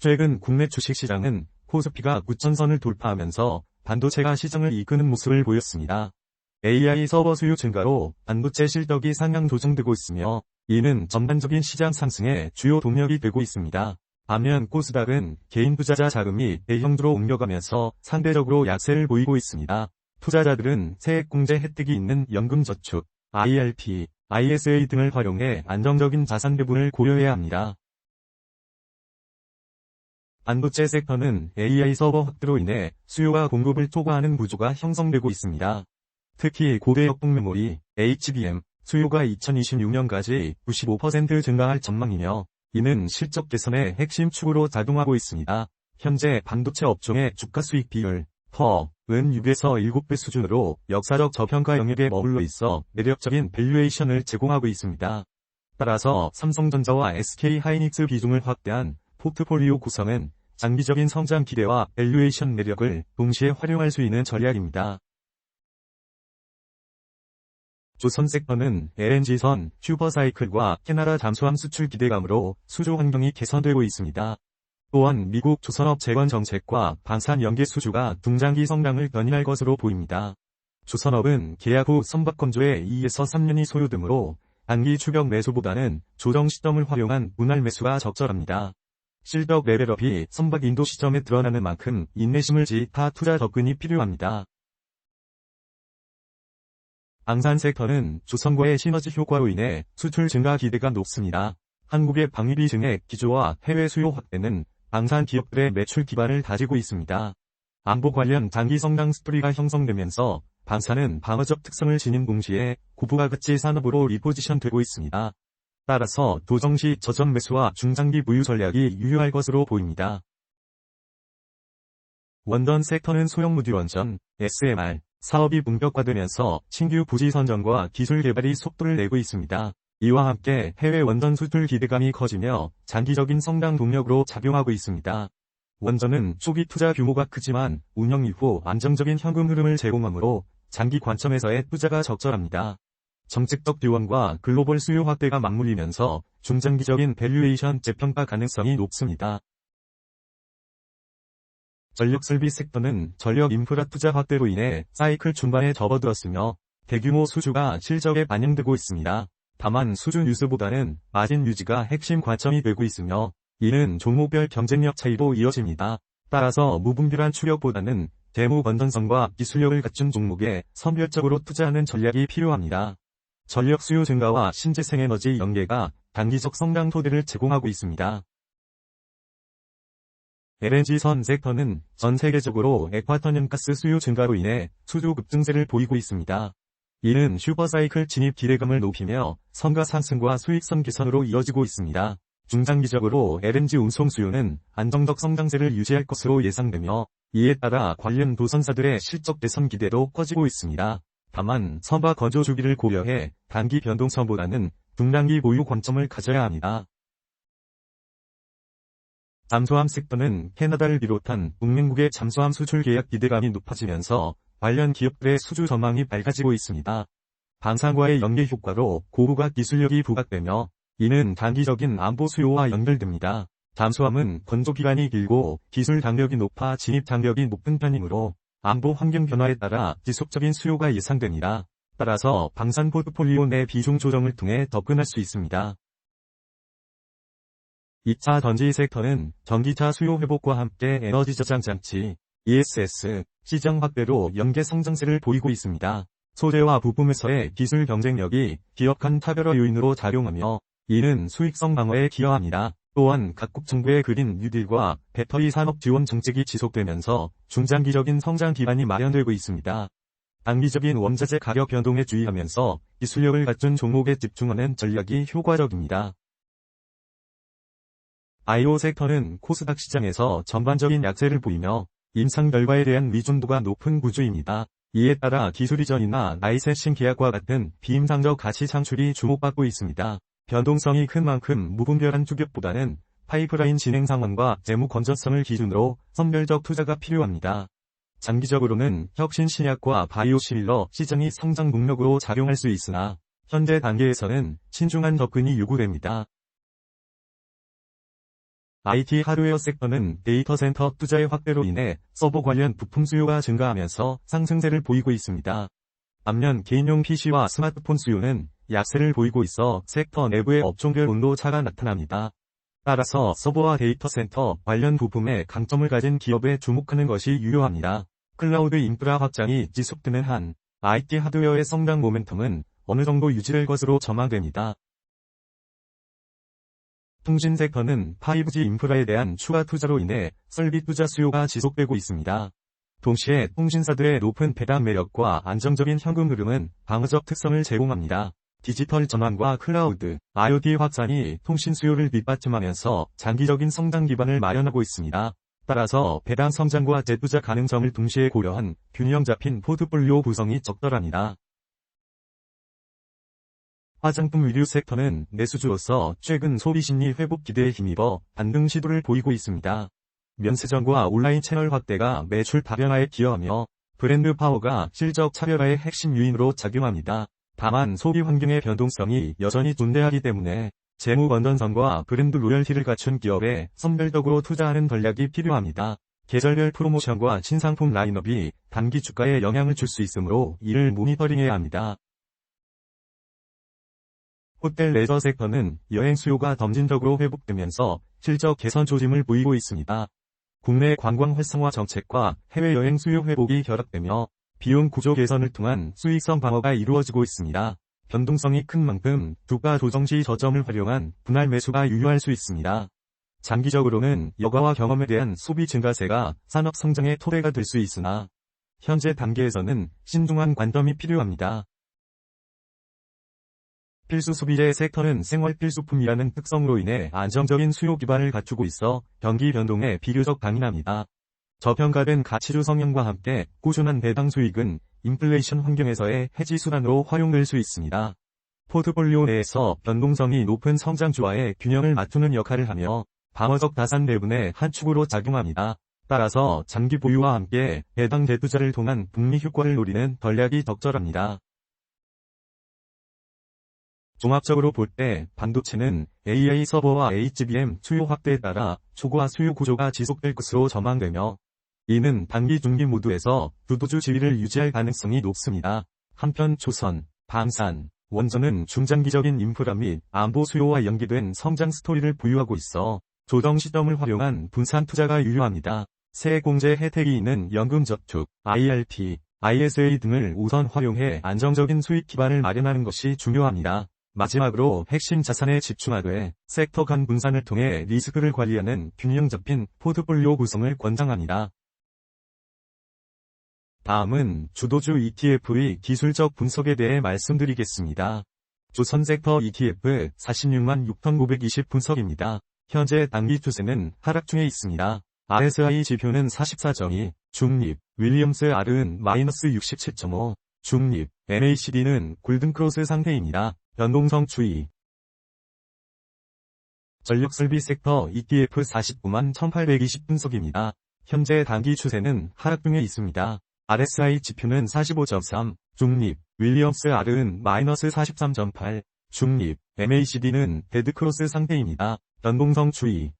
최근 국내 주식시장은 코스피가 9,000선을 돌파하면서 반도체가 시장을 이끄는 모습을 보였습니다. AI 서버 수요 증가로 반도체 실적이 상향 조정되고 있으며 이는 전반적인 시장 상승의 주요 동력이 되고 있습니다. 반면 코스닥은 개인 투자자 자금이 대형주로 옮겨가면서 상대적으로 약세를 보이고 있습니다. 투자자들은 세액공제 혜택이 있는 연금저축, IRP, ISA 등을 활용해 안정적인 자산 배분을 고려해야 합니다. 반도체 섹터는 AI 서버 확대로 인해 수요와 공급을 초과하는 구조가 형성되고 있습니다. 특히 고대역폭 메모리, HBM, 수요가 2026년까지 95% 증가할 전망이며 이는 실적 개선의 핵심 축으로 작용하고 있습니다. 현재 반도체 업종의 주가 수익 비율, 은 6에서 7배 수준으로 역사적 저평가 영역에 머물러 있어 매력적인 밸류에이션을 제공하고 있습니다. 따라서 삼성전자와 SK하이닉스 비중을 확대한 포트폴리오 구성은 장기적인 성장 기대와 밸류에이션 매력을 동시에 활용할 수 있는 전략입니다. 조선 섹터는 LNG선, 슈퍼사이클과 캐나다 잠수함 수출 기대감으로 수조 환경이 개선되고 있습니다. 또한 미국 조선업 재건 정책과 방산 연계 수주가 중장기 성장을 견인할 것으로 보입니다. 조선업은 계약 후 선박 건조에 2에서 3년이 소요되므로 단기 추격 매수보다는 조정 시점을 활용한 분할 매수가 적절합니다. 실적 레벨업이 선박 인도 시점에 드러나는 만큼 인내심을 지타 투자 접근이 필요합니다. 방산 섹터는 조선과의 시너지 효과로 인해 수출 증가 기대가 높습니다. 한국의 방위비 증액 기조와 해외 수요 확대는 방산 기업들의 매출 기반을 다지고 있습니다. 안보 관련 장기 성장 스토리가 형성되면서 방산은 방어적 특성을 지닌 동시에 고부가가치 산업으로 리포지션되고 있습니다. 따라서 도정시 저점 매수와 중장기 보유 전략이 유효할 것으로 보입니다. 원전 섹터는 소형 무디 원전, SMR, 사업이 본격화되면서 신규 부지 선정과 기술 개발이 속도를 내고 있습니다. 이와 함께 해외 원전 수출 기대감이 커지며 장기적인 성장 동력으로 작용하고 있습니다. 원전은 초기 투자 규모가 크지만 운영 이후 안정적인 현금 흐름을 제공하므로 장기 관점에서의 투자가 적절합니다. 정책적 지원과 글로벌 수요 확대가 맞물리면서 중장기적인 밸류에이션 재평가 가능성이 높습니다. 전력설비 섹터는 전력 인프라 투자 확대로 인해 사이클 중반에 접어들었으며 대규모 수주가 실적에 반영되고 있습니다. 다만 수주 뉴스보다는 마진 유지가 핵심 관점이 되고 있으며 이는 종목별 경쟁력 차이로 이어집니다. 따라서 무분별한 추격보다는 재무 건전성과 기술력을 갖춘 종목에 선별적으로 투자하는 전략이 필요합니다. 전력 수요 증가와 신재생에너지 연계가 단기적 성장 토대를 제공하고 있습니다. LNG선 섹터는 전 세계적으로 액화천연가스 수요 증가로 인해 수주 급증세를 보이고 있습니다. 이는 슈퍼사이클 진입 기대감을 높이며 선가 상승과 수익성 개선으로 이어지고 있습니다. 중장기적으로 LNG 운송 수요는 안정적 성장세를 유지할 것으로 예상되며 이에 따라 관련 도선사들의 실적 개선 기대도 커지고 있습니다. 다만 선박 건조 주기를 고려해 단기 변동성보다는 중장기 보유 관점을 가져야 합니다. 잠수함 섹터는 캐나다를 비롯한 동맹국의 잠수함 수출 계약 기대감이 높아지면서 관련 기업들의 수주 전망이 밝아지고 있습니다. 방산과의 연계 효과로 고부가 기술력이 부각되며 이는 단기적인 안보 수요와 연결됩니다. 잠수함은 건조 기간이 길고 기술 장벽이 높아 진입 장벽이 높은 편이므로 안보 환경 변화에 따라 지속적인 수요가 예상됩니다. 따라서 방산 포트폴리오 내 비중 조정을 통해 접근할 수 있습니다. 2차 전지 섹터는 전기차 수요 회복과 함께 에너지 저장 장치, ESS, 시장 확대로 연계 성장세를 보이고 있습니다. 소재와 부품에서의 기술 경쟁력이 기업 간 차별화 요인으로 작용하며 이는 수익성 방어에 기여합니다. 또한 각국 정부의 그린 뉴딜과 배터리 산업 지원 정책이 지속되면서 중장기적인 성장 기반이 마련되고 있습니다. 단기적인 원자재 가격 변동에 주의하면서 기술력을 갖춘 종목에 집중하는 전략이 효과적입니다. 바이오 섹터는 코스닥 시장에서 전반적인 약세를 보이며 임상 결과에 대한 의존도가 높은 구조입니다. 이에 따라 기술 이전이나 라이센싱 계약과 같은 비임상적 가치 창출이 주목받고 있습니다. 변동성이 큰 만큼 무분별한 추격보다는 파이프라인 진행 상황과 재무 건전성을 기준으로 선별적 투자가 필요합니다. 장기적으로는 혁신 신약과 바이오 시밀러 시장이 성장 동력으로 작용할 수 있으나 현재 단계에서는 신중한 접근이 요구됩니다. IT 하드웨어 섹터는 데이터 센터 투자의 확대로 인해 서버 관련 부품 수요가 증가하면서 상승세를 보이고 있습니다. 반면 개인용 PC와 스마트폰 수요는 약세를 보이고 있어 섹터 내부의 업종별 온도 차가 나타납니다. 따라서 서버와 데이터 센터 관련 부품에 강점을 가진 기업에 주목하는 것이 유효합니다. 클라우드 인프라 확장이 지속되는 한 IT 하드웨어의 성장 모멘텀은 어느 정도 유지될 것으로 전망됩니다. 통신 섹터는 5G 인프라에 대한 추가 투자로 인해 설비 투자 수요가 지속되고 있습니다. 동시에 통신사들의 높은 배당 매력과 안정적인 현금 흐름은 방어적 특성을 제공합니다. 디지털 전환과 클라우드, IoT 확산이 통신 수요를 뒷받침하면서 장기적인 성장 기반을 마련하고 있습니다. 따라서 배당 성장과 재투자 가능성을 동시에 고려한 균형 잡힌 포트폴리오 구성이 적절합니다. 화장품 의류 섹터는 내수주로서 최근 소비 심리 회복 기대에 힘입어 반등 시도를 보이고 있습니다. 면세점과 온라인 채널 확대가 매출 다변화에 기여하며 브랜드 파워가 실적 차별화의 핵심 요인으로 작용합니다. 다만 소비 환경의 변동성이 여전히 존재하기 때문에 재무 건전성과 브랜드 로열티를 갖춘 기업에 선별적으로 투자하는 전략이 필요합니다. 계절별 프로모션과 신상품 라인업이 단기 주가에 영향을 줄 수 있으므로 이를 모니터링해야 합니다. 호텔 레저 섹터는 여행 수요가 점진적으로 회복되면서 실적 개선 조짐을 보이고 있습니다. 국내 관광 활성화 정책과 해외여행 수요 회복이 결합되며 비용 구조 개선을 통한 수익성 방어가 이루어지고 있습니다. 변동성이 큰 만큼 주가 조정 시 저점을 활용한 분할 매수가 유효할 수 있습니다. 장기적으로는 여가와 경험에 대한 소비 증가세가 산업 성장의 토대가 될 수 있으나 현재 단계에서는 신중한 관점이 필요합니다. 필수 소비재 섹터는 생활 필수품이라는 특성으로 인해 안정적인 수요 기반을 갖추고 있어 경기 변동에 비교적 강인합니다. 저평가된 가치주 성향과 함께 꾸준한 배당 수익은 인플레이션 환경에서의 해지 수단으로 활용될 수 있습니다. 포트폴리오 내에서 변동성이 높은 성장주와의 균형을 맞추는 역할을 하며 방어적 자산 배분의 한 축으로 작용합니다. 따라서 장기 보유와 함께 배당 재투자를 통한 복리 효과를 노리는 전략이 적절합니다. 종합적으로 볼 때 반도체는 AI 서버와 HBM 수요 확대에 따라 초과 수요 구조가 지속될 것으로 전망되며 이는 단기 중기 모두에서 주도주 지위를 유지할 가능성이 높습니다. 한편 조선, 방산, 원전은 중장기적인 인프라 및 안보 수요와 연계된 성장 스토리를 보유하고 있어 조정 시점을 활용한 분산 투자가 유효합니다. 세액공제 혜택이 있는 연금저축, IRP, ISA 등을 우선 활용해 안정적인 수익 기반을 마련하는 것이 중요합니다. 마지막으로 핵심 자산에 집중하되 섹터 간 분산을 통해 리스크를 관리하는 균형 잡힌 포트폴리오 구성을 권장합니다. 다음은 주도주 ETF의 기술적 분석에 대해 말씀드리겠습니다. 조선 섹터 ETF 46만 6,520 분석입니다. 현재 단기 추세는 하락 중에 있습니다. RSI 지표는 44.2, 중립, 윌리엄스 R은 마이너스 67.5, 중립, MACD는 골든크로스 상태입니다. 변동성 추이. 전력설비 섹터 ETF 49만 1820 분석입니다. 현재 단기 추세는 하락 중에 있습니다. RSI 지표는 45.3, 중립, 윌리엄스 R은 마이너스 43.8, 중립, MACD는 데드크로스 상태입니다. 변동성 추이.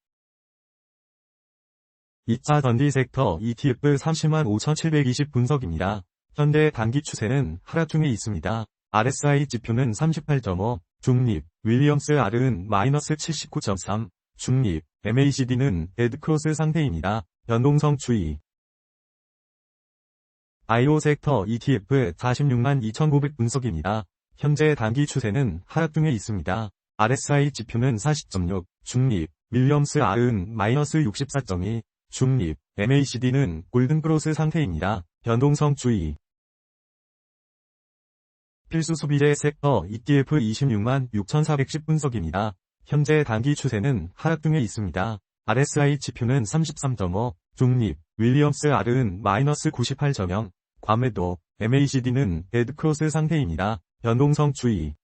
2차 전지 섹터 ETF 30만 5720 분석입니다. 현재 단기 추세는 하락 중에 있습니다. RSI 지표는 38.5, 중립, 윌리엄스 R은 마이너스 79.3, 중립, MACD는 데드크로스 상태입니다. 변동성 추이. 바이오 섹터 ETF 46만 2900 분석입니다. 현재 단기 추세는 하락 중에 있습니다. RSI 지표는 40.6, 중립, 윌리엄스 R은 마이너스 64.2, 중립, MACD는 골든크로스 상태입니다. 변동성 추이. 필수 소비재 섹터 ETF 26만 6410 분석입니다. 현재 단기 추세는 하락 중에 있습니다. RSI 지표는 33.5, 중립, 윌리엄스 R은 마이너스 98.0, 과매도, MACD는 데드크로스 상태입니다. 변동성 추이.